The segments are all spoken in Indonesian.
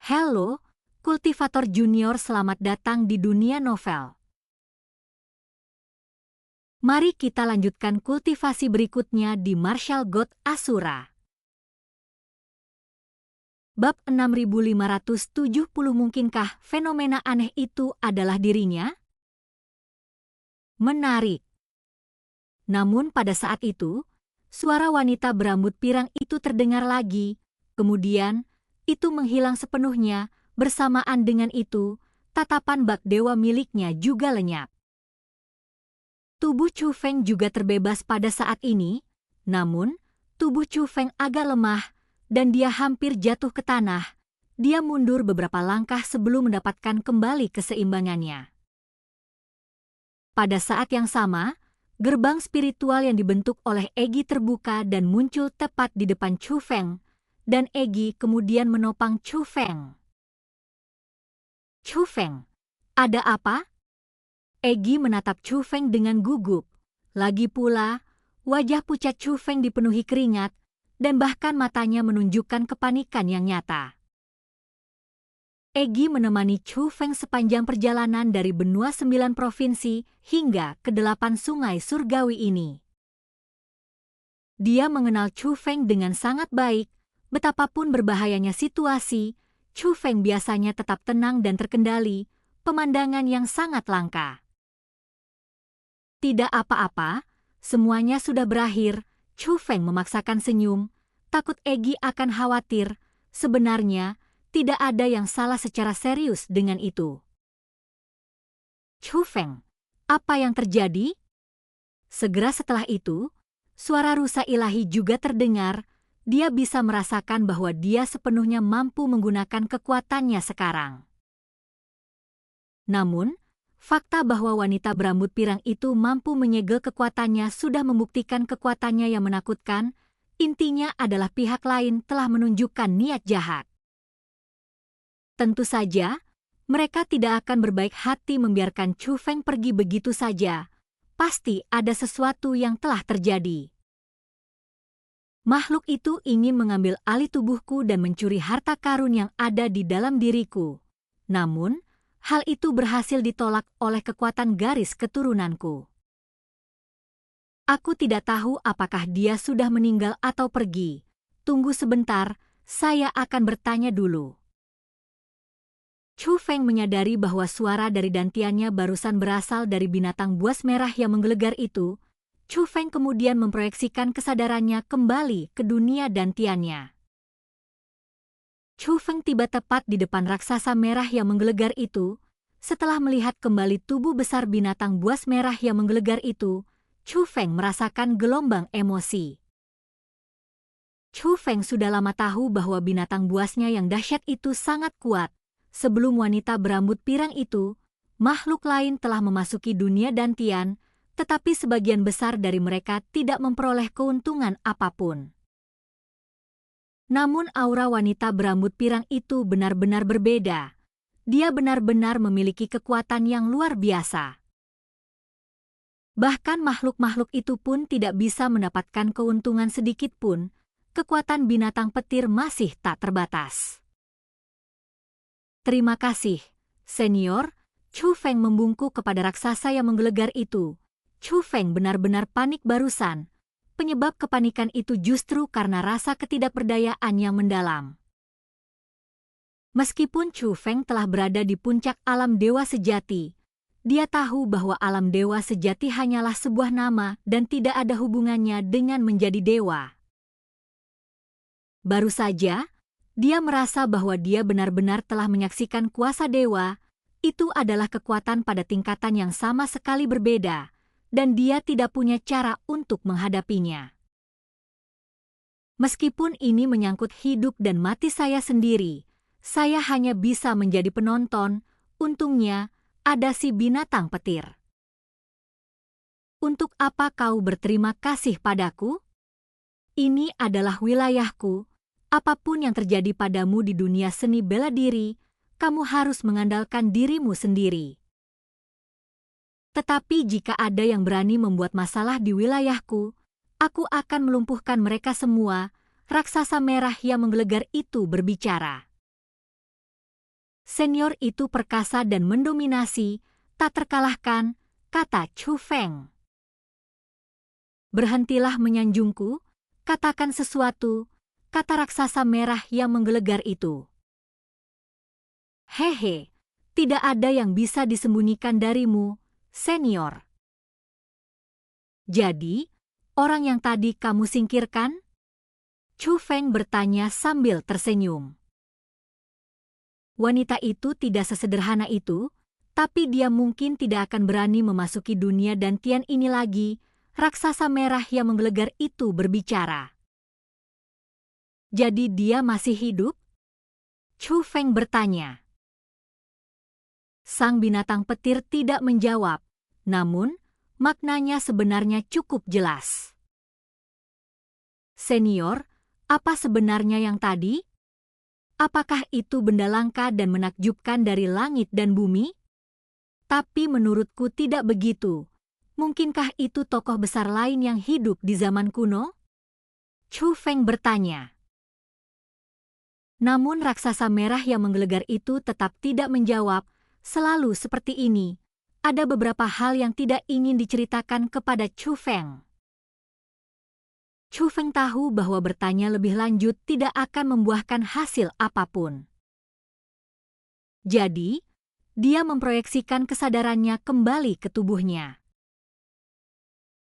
Halo, kultivator junior, selamat datang di dunia novel. Mari kita lanjutkan kultivasi berikutnya di Martial God Asura. Bab 6570. Mungkinkah fenomena aneh itu adalah dirinya? Menarik. Namun pada saat itu, suara wanita berambut pirang itu terdengar lagi, kemudian itu menghilang sepenuhnya. Bersamaan dengan itu, tatapan bak dewa miliknya juga lenyap. Tubuh Chu Feng juga terbebas pada saat ini, namun tubuh Chu Feng agak lemah dan dia hampir jatuh ke tanah. Dia mundur beberapa langkah sebelum mendapatkan kembali keseimbangannya. Pada saat yang sama, gerbang spiritual yang dibentuk oleh Egi terbuka dan muncul tepat di depan Chu Feng, dan Egi kemudian menopang Chu Feng. Chu Feng, ada apa? Egi menatap Chu Feng dengan gugup. Lagi pula, wajah pucat Chu Feng dipenuhi keringat, dan bahkan matanya menunjukkan kepanikan yang nyata. Egi menemani Chu Feng sepanjang perjalanan dari benua 9 provinsi hingga ke 8 sungai surgawi ini. Dia mengenal Chu Feng dengan sangat baik. Betapapun berbahayanya situasi, Chu Feng biasanya tetap tenang dan terkendali, pemandangan yang sangat langka. Tidak apa-apa, semuanya sudah berakhir. Chu Feng memaksakan senyum, takut Egi akan khawatir. Sebenarnya, tidak ada yang salah secara serius dengan itu. Chu Feng, apa yang terjadi? Segera setelah itu, suara rusa ilahi juga terdengar. Dia bisa merasakan bahwa dia sepenuhnya mampu menggunakan kekuatannya sekarang. Namun, fakta bahwa wanita berambut pirang itu mampu menyegel kekuatannya sudah membuktikan kekuatannya yang menakutkan. Intinya adalah pihak lain telah menunjukkan niat jahat. Tentu saja, mereka tidak akan berbaik hati membiarkan Chu Feng pergi begitu saja. Pasti ada sesuatu yang telah terjadi. Makhluk itu ingin mengambil alih tubuhku dan mencuri harta karun yang ada di dalam diriku. Namun, hal itu berhasil ditolak oleh kekuatan garis keturunanku. Aku tidak tahu apakah dia sudah meninggal atau pergi. Tunggu sebentar, saya akan bertanya dulu. Chu Feng menyadari bahwa suara dari dantiannya barusan berasal dari binatang buas merah yang menggelegar itu. Chu Feng kemudian memproyeksikan kesadarannya kembali ke dunia dantiannya. Chu Feng tiba tepat di depan raksasa merah yang menggelegar itu. Setelah melihat kembali tubuh besar binatang buas merah yang menggelegar itu, Chu Feng merasakan gelombang emosi. Chu Feng sudah lama tahu bahwa binatang buasnya yang dahsyat itu sangat kuat. Sebelum wanita berambut pirang itu, makhluk lain telah memasuki dunia dantian, tetapi sebagian besar dari mereka tidak memperoleh keuntungan apapun. Namun aura wanita berambut pirang itu benar-benar berbeda. Dia benar-benar memiliki kekuatan yang luar biasa. Bahkan makhluk-makhluk itu pun tidak bisa mendapatkan keuntungan sedikit pun. Kekuatan binatang petir masih tak terbatas. Terima kasih, senior. Chu Feng membungkuk kepada raksasa yang menggelegar itu. Chu Feng benar-benar panik barusan. Penyebab kepanikan itu justru karena rasa ketidakberdayaan yang mendalam. Meskipun Chu Feng telah berada di puncak alam dewa sejati, dia tahu bahwa alam dewa sejati hanyalah sebuah nama dan tidak ada hubungannya dengan menjadi dewa. Baru saja, dia merasa bahwa dia benar-benar telah menyaksikan kuasa dewa. Itu adalah kekuatan pada tingkatan yang sama sekali berbeda, dan dia tidak punya cara untuk menghadapinya. Meskipun ini menyangkut hidup dan mati saya sendiri, saya hanya bisa menjadi penonton. Untungnya, ada si binatang petir. Untuk apa kau berterima kasih padaku? Ini adalah wilayahku. Apapun yang terjadi padamu di dunia seni bela diri, kamu harus mengandalkan dirimu sendiri. Tetapi jika ada yang berani membuat masalah di wilayahku, aku akan melumpuhkan mereka semua. Raksasa merah yang menggelegar itu berbicara. Senior itu perkasa dan mendominasi, tak terkalahkan, kata Chu Feng. Berhentilah menyanjungku, katakan sesuatu, kata raksasa merah yang menggelegar itu. Hehe, tidak ada yang bisa disembunyikan darimu, senior. Jadi, orang yang tadi kamu singkirkan? Chu Feng bertanya sambil tersenyum. Wanita itu tidak sesederhana itu, tapi dia mungkin tidak akan berani memasuki dunia dantian ini lagi, raksasa merah yang menggelegar itu berbicara. Jadi dia masih hidup? Chu Feng bertanya. Sang binatang petir tidak menjawab, namun maknanya sebenarnya cukup jelas. Senior, apa sebenarnya yang tadi? Apakah itu benda langka dan menakjubkan dari langit dan bumi? Tapi menurutku tidak begitu. Mungkinkah itu tokoh besar lain yang hidup di zaman kuno? Chu Feng bertanya. Namun raksasa merah yang menggelegar itu tetap tidak menjawab, selalu seperti ini. Ada beberapa hal yang tidak ingin diceritakan kepada Chu Feng. Chu Feng tahu bahwa bertanya lebih lanjut tidak akan membuahkan hasil apapun. Jadi, dia memproyeksikan kesadarannya kembali ke tubuhnya.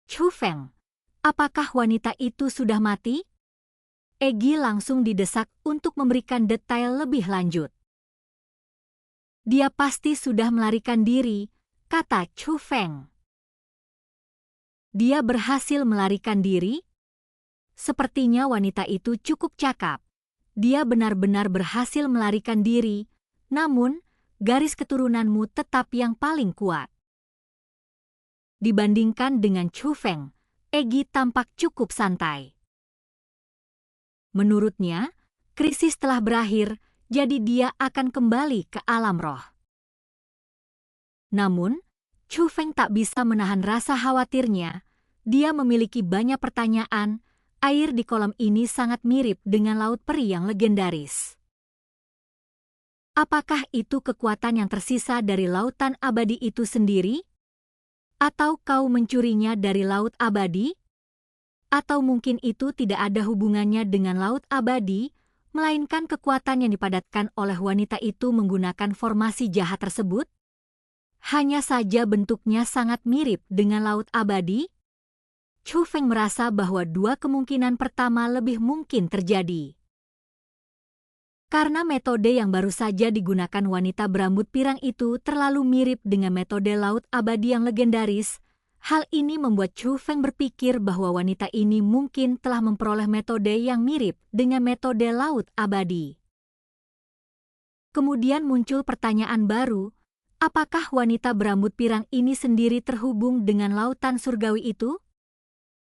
Chu Feng, apakah wanita itu sudah mati? Egi langsung didesak untuk memberikan detail lebih lanjut. Dia pasti sudah melarikan diri, kata Chu Feng. Dia berhasil melarikan diri? Sepertinya wanita itu cukup cakap. Dia benar-benar berhasil melarikan diri, namun garis keturunanmu tetap yang paling kuat. Dibandingkan dengan Chu Feng, Egi tampak cukup santai. Menurutnya, krisis telah berakhir, jadi dia akan kembali ke alam roh. Namun, Chu Feng tak bisa menahan rasa khawatirnya. Dia memiliki banyak pertanyaan. Air di kolam ini sangat mirip dengan laut peri yang legendaris. Apakah itu kekuatan yang tersisa dari lautan abadi itu sendiri? Atau kau mencurinya dari laut abadi? Atau mungkin itu tidak ada hubungannya dengan laut abadi, melainkan kekuatan yang dipadatkan oleh wanita itu menggunakan formasi jahat tersebut? Hanya saja bentuknya sangat mirip dengan laut abadi? Chu Feng merasa bahwa dua kemungkinan pertama lebih mungkin terjadi. Karena metode yang baru saja digunakan wanita berambut pirang itu terlalu mirip dengan metode laut abadi yang legendaris, hal ini membuat Chu Feng berpikir bahwa wanita ini mungkin telah memperoleh metode yang mirip dengan metode laut abadi. Kemudian muncul pertanyaan baru, apakah wanita berambut pirang ini sendiri terhubung dengan lautan surgawi itu?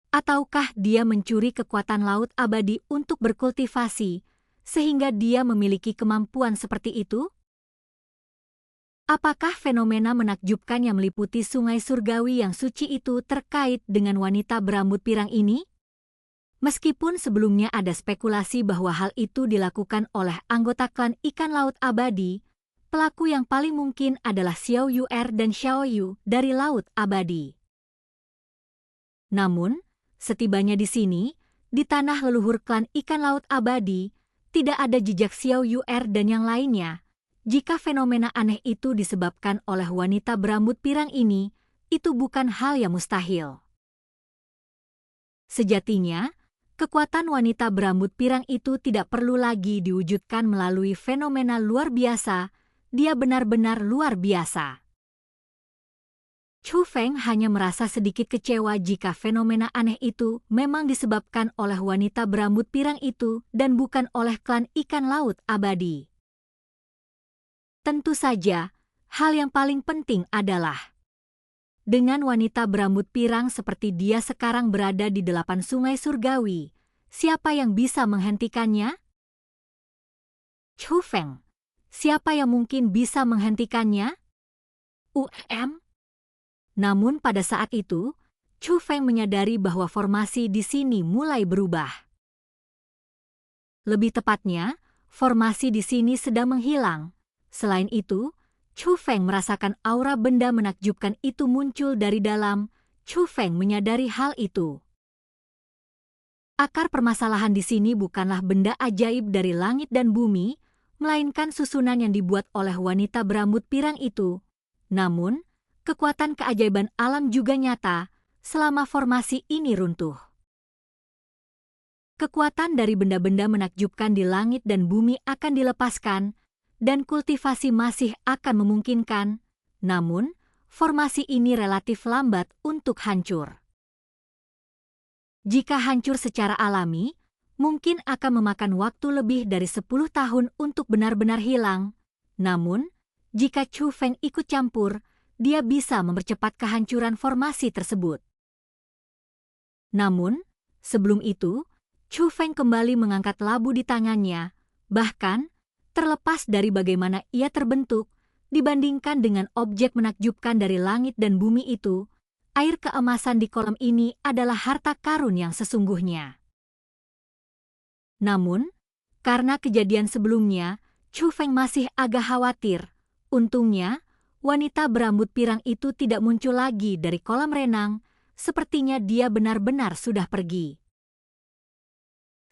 Ataukah dia mencuri kekuatan laut abadi untuk berkultivasi, sehingga dia memiliki kemampuan seperti itu? Apakah fenomena menakjubkan yang meliputi sungai surgawi yang suci itu terkait dengan wanita berambut pirang ini? Meskipun sebelumnya ada spekulasi bahwa hal itu dilakukan oleh anggota klan ikan laut abadi, pelaku yang paling mungkin adalah Xiao Yuer dan Xiao Yu dari laut abadi. Namun, setibanya di sini, di tanah leluhur klan ikan laut abadi, tidak ada jejak Xiao Yuer dan yang lainnya. Jika fenomena aneh itu disebabkan oleh wanita berambut pirang ini, itu bukan hal yang mustahil. Sejatinya, kekuatan wanita berambut pirang itu tidak perlu lagi diwujudkan melalui fenomena luar biasa, dia benar-benar luar biasa. Chu Feng hanya merasa sedikit kecewa jika fenomena aneh itu memang disebabkan oleh wanita berambut pirang itu dan bukan oleh klan ikan laut abadi. Tentu saja, hal yang paling penting adalah dengan wanita berambut pirang seperti dia sekarang berada di 8 sungai surgawi, siapa yang bisa menghentikannya? Chu Feng, siapa yang mungkin bisa menghentikannya? Namun pada saat itu, Chu Feng menyadari bahwa formasi di sini mulai berubah. Lebih tepatnya, formasi di sini sedang menghilang. Selain itu, Chu Feng merasakan aura benda menakjubkan itu muncul dari dalam. Chu Feng menyadari hal itu. Akar permasalahan di sini bukanlah benda ajaib dari langit dan bumi, melainkan susunan yang dibuat oleh wanita berambut pirang itu. Namun, kekuatan keajaiban alam juga nyata selama formasi ini runtuh. Kekuatan dari benda-benda menakjubkan di langit dan bumi akan dilepaskan, dan kultivasi masih akan memungkinkan, namun formasi ini relatif lambat untuk hancur. Jika hancur secara alami, mungkin akan memakan waktu lebih dari 10 tahun untuk benar-benar hilang. Namun, jika Chu Feng ikut campur, dia bisa mempercepat kehancuran formasi tersebut. Namun, sebelum itu, Chu Feng kembali mengangkat labu di tangannya. Bahkan, terlepas dari bagaimana ia terbentuk, dibandingkan dengan objek menakjubkan dari langit dan bumi itu, air keemasan di kolam ini adalah harta karun yang sesungguhnya. Namun, karena kejadian sebelumnya, Chu Feng masih agak khawatir. Untungnya, wanita berambut pirang itu tidak muncul lagi dari kolam renang, sepertinya dia benar-benar sudah pergi.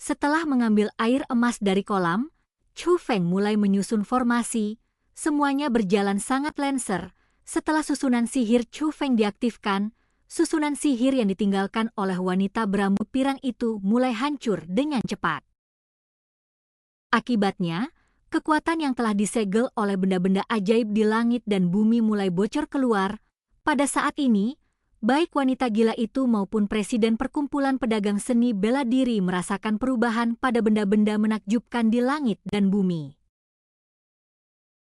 Setelah mengambil air emas dari kolam, Chu Feng mulai menyusun formasi. Semuanya berjalan sangat lancar. Setelah susunan sihir Chu Feng diaktifkan, susunan sihir yang ditinggalkan oleh wanita berambut pirang itu mulai hancur dengan cepat. Akibatnya, kekuatan yang telah disegel oleh benda-benda ajaib di langit dan bumi mulai bocor keluar. Pada saat ini, baik wanita gila itu maupun presiden perkumpulan pedagang seni bela diri merasakan perubahan pada benda-benda menakjubkan di langit dan bumi.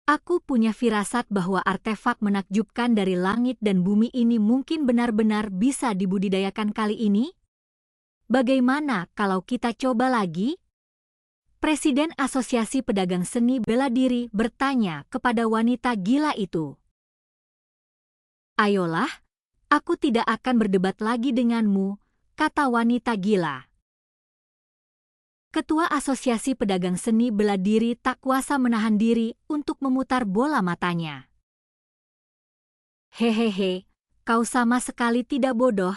Aku punya firasat bahwa artefak menakjubkan dari langit dan bumi ini mungkin benar-benar bisa dibudidayakan kali ini. Bagaimana kalau kita coba lagi? Presiden Asosiasi Pedagang Seni Bela Diri bertanya kepada wanita gila itu. Ayolah, aku tidak akan berdebat lagi denganmu, kata wanita gila. Ketua Asosiasi Pedagang Seni Bela Diri tak kuasa menahan diri untuk memutar bola matanya. Hehehe, kau sama sekali tidak bodoh.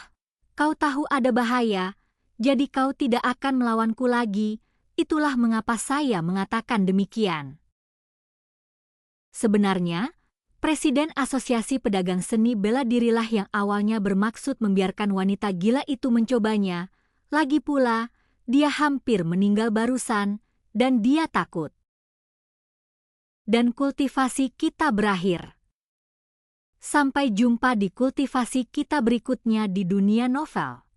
Kau tahu ada bahaya, jadi kau tidak akan melawanku lagi. Itulah mengapa saya mengatakan demikian. Sebenarnya, Presiden Asosiasi Pedagang Seni Bela Dirilah yang awalnya bermaksud membiarkan wanita gila itu mencobanya. Lagi pula, dia hampir meninggal barusan, dan dia takut. Dan kultivasi kita berakhir. Sampai jumpa di kultivasi kita berikutnya di dunia novel.